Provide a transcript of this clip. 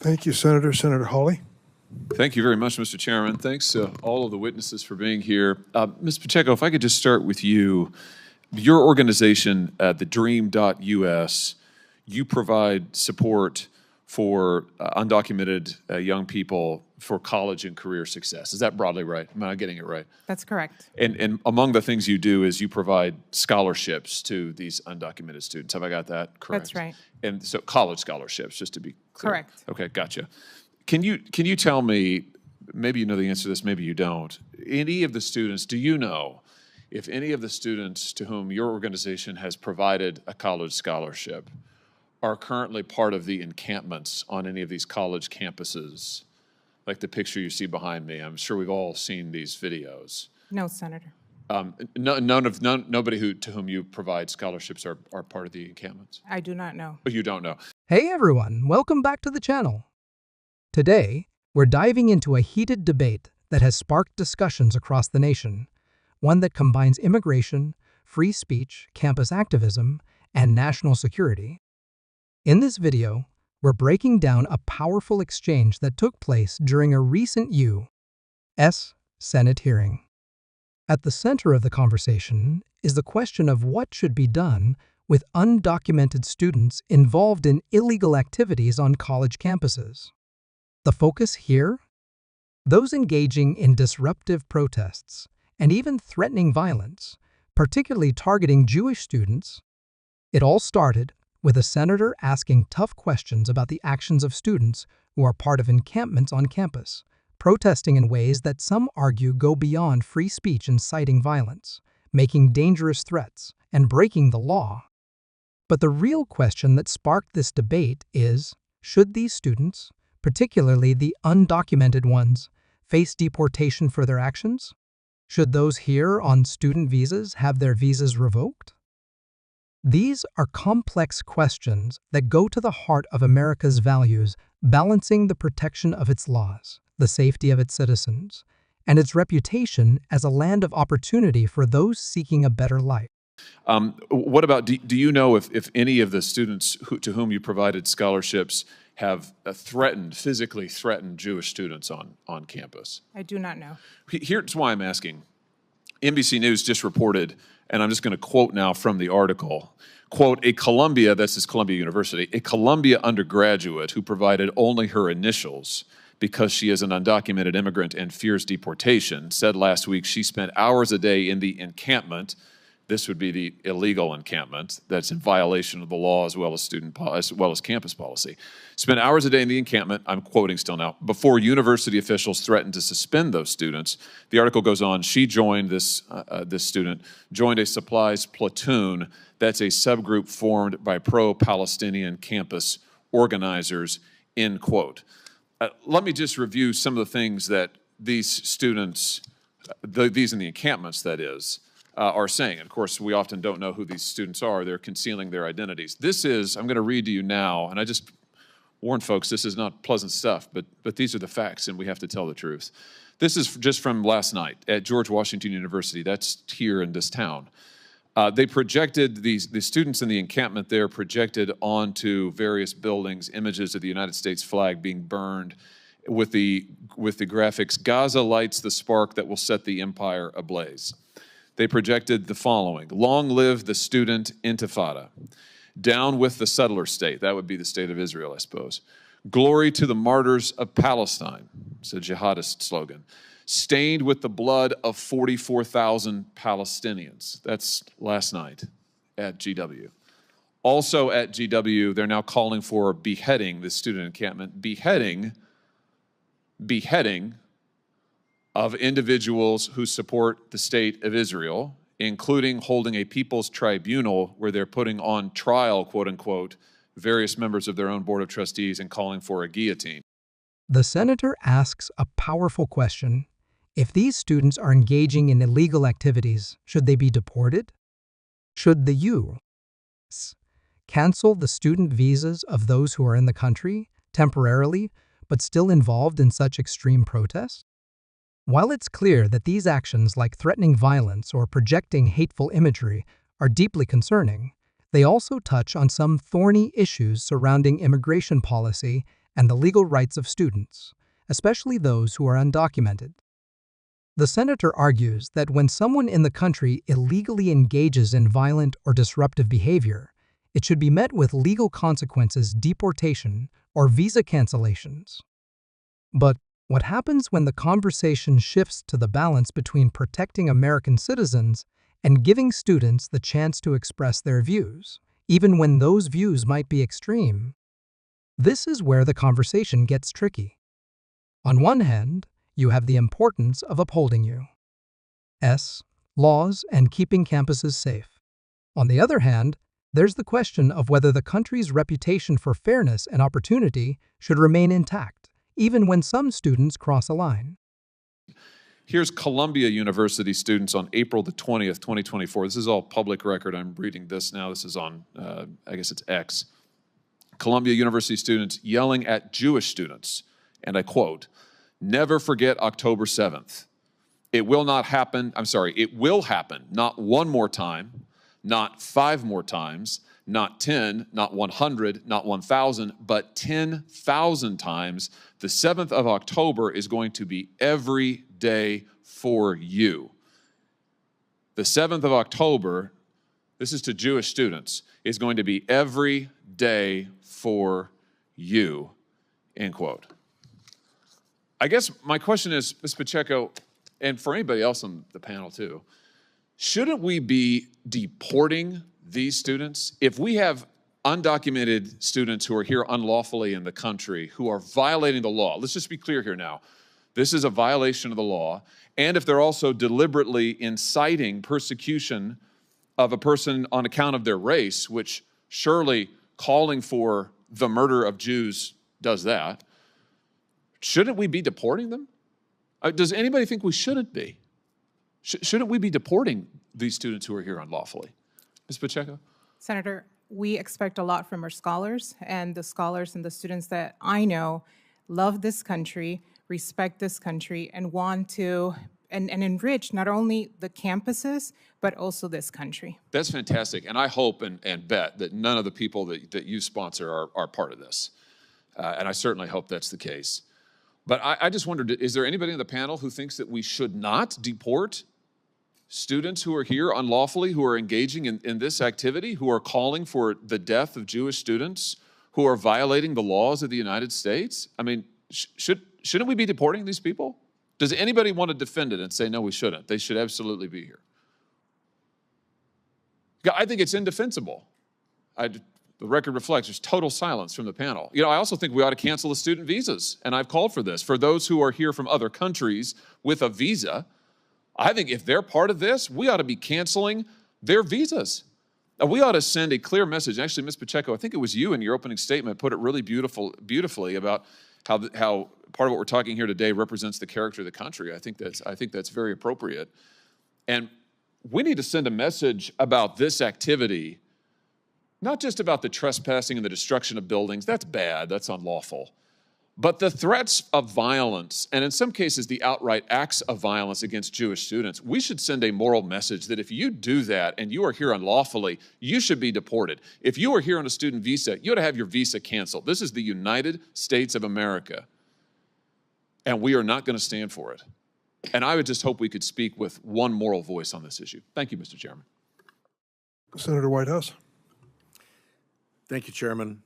Thank you, Senator. Senator Hawley. Thank you very much, Mr. Chairman. Thanks to all of the witnesses for being here. Ms. Pacheco, if I could just start with you. Your organization, the Dream.us, you provide support for undocumented young people for college and career success. Is that broadly right? Am I getting it right? That's correct. And among the things you do is you provide scholarships to these undocumented students. Have I got that correct? That's right. And so college scholarships, just to be clear. Correct. Okay, gotcha. Can you tell me, maybe you know the answer to this, maybe you don't, any of the students, do you know if any of the students to whom your organization has provided a college scholarship are currently part of the encampments on any of these college campuses, like the picture you see behind me? I'm sure we've all seen these videos. No, Senator. Nobody to whom you provide scholarships are part of the encampments? I do not know. Oh, you don't know. Hey everyone, welcome back to the channel. Today, we're diving into a heated debate that has sparked discussions across the nation, one that combines immigration, free speech, campus activism, and national security. In this video, we're breaking down a powerful exchange that took place during a recent U.S. Senate hearing. At the center of the conversation is the question of what should be done with undocumented students involved in illegal activities on college campuses. The focus here? Those engaging in disruptive protests and even threatening violence, particularly targeting Jewish students. It all started with a senator asking tough questions about the actions of students who are part of encampments on campus, protesting in ways that some argue go beyond free speech, inciting violence, making dangerous threats, and breaking the law. But the real question that sparked this debate is, should these students, particularly the undocumented ones, face deportation for their actions? Should those here on student visas have their visas revoked? These are complex questions that go to the heart of America's values, balancing the protection of its laws, the safety of its citizens, and its reputation as a land of opportunity for those seeking a better life. What about, do you know if any of the students to whom you provided scholarships have physically threatened Jewish students on campus? I do not know. Here's why I'm asking. NBC News just reported, and I'm just going to quote now from the article, quote, this is Columbia University, a Columbia undergraduate who provided only her initials because she is an undocumented immigrant and fears deportation, said last week she spent hours a day in the encampment. This would be the illegal encampment that's in violation of the law as well as campus policy. Spent hours a day in the encampment, I'm quoting still now, before university officials threatened to suspend those students. The article goes on, she joined, this student, joined a supplies platoon that's a subgroup formed by pro-Palestinian campus organizers, end quote. Let me just review some of the things that these students, these in the encampments that is, are saying. And of course, we often don't know who these students are. They're concealing their identities. This is, I'm going to read to you now, and I just warn folks, this is not pleasant stuff, but these are the facts, and we have to tell the truth. This is just from last night at George Washington University. That's here in this town. They projected, the students in the encampment there projected onto various buildings images of the United States flag being burned with the graphics, "Gaza lights the spark that will set the empire ablaze." They projected the following: long live the student intifada. Down with the settler state. That would be the state of Israel, I suppose. Glory to the martyrs of Palestine. It's a jihadist slogan. Stained with the blood of 44,000 Palestinians. That's last night at GW. Also at GW, they're now calling for beheading, the student encampment, beheading of individuals who support the state of Israel, including holding a people's tribunal where they're putting on trial, quote unquote, various members of their own board of trustees and calling for a guillotine. The senator asks a powerful question. If these students are engaging in illegal activities, should they be deported? Should the U.S. cancel the student visas of those who are in the country temporarily, but still involved in such extreme protests? While it's clear that these actions, like threatening violence or projecting hateful imagery, are deeply concerning, they also touch on some thorny issues surrounding immigration policy and the legal rights of students, especially those who are undocumented. The senator argues that when someone in the country illegally engages in violent or disruptive behavior, it should be met with legal consequences, deportation, or visa cancellations. But what happens when the conversation shifts to the balance between protecting American citizens and giving students the chance to express their views, even when those views might be extreme? This is where the conversation gets tricky. On one hand, you have the importance of upholding U.S. laws and keeping campuses safe. On the other hand, there's the question of whether the country's reputation for fairness and opportunity should remain intact, even when some students cross a line. Here's Columbia University students on April the 20th, 2024. This is all public record. I'm reading this now. This is on, I guess it's X. Columbia University students yelling at Jewish students, and I quote, "Never forget October 7th. It will not happen, it will happen, not one more time, not 5 more times, not 10, not 100, not 1,000, but 10,000 times. The 7th of October is going to be every day for you." The 7th of October, this is to Jewish students, is going to be every day for you, end quote. I guess my question is, Ms. Pacheco, and for anybody else on the panel too, shouldn't we be deporting these students? If we have undocumented students who are here unlawfully in the country who are violating the law, let's just be clear here now, this is a violation of the law, and if they're also deliberately inciting persecution of a person on account of their race, which surely calling for the murder of Jews does that, shouldn't we be deporting them? Does anybody think we shouldn't be? Shouldn't we be deporting these students who are here unlawfully? Ms. Pacheco? Senator, we expect a lot from our scholars, and the scholars and the students that I know love this country, respect this country, and want to and enrich not only the campuses, but also this country. That's fantastic, and I hope and bet that none of the people that you sponsor are part of this. And I certainly hope that's the case. But I just wondered, is there anybody on the panel who thinks that we should not deport students who are here unlawfully, who are engaging in this activity, who are calling for the death of Jewish students, who are violating the laws of the United States? I mean, shouldn't we be deporting these people? Does anybody want to defend it and say, no, we shouldn't? They should absolutely be here. I think it's indefensible. The record reflects there's total silence from the panel. You know, I also think we ought to cancel the student visas, and I've called for this. For those who are here from other countries with a visa, I think if they're part of this, we ought to be canceling their visas. We ought to send a clear message. Actually, Ms. Pacheco, I think it was you in your opening statement put it really beautifully about how part of what we're talking here today represents the character of the country. I think that's very appropriate. And we need to send a message about this activity, not just about the trespassing and the destruction of buildings. That's bad, that's unlawful. But the threats of violence, and in some cases the outright acts of violence against Jewish students, we should send a moral message that if you do that and you are here unlawfully, you should be deported. If you are here on a student visa, you ought to have your visa canceled. This is the United States of America, and we are not going to stand for it. And I would just hope we could speak with one moral voice on this issue. Thank you, Mr. Chairman. Senator Whitehouse. Thank you, Chairman.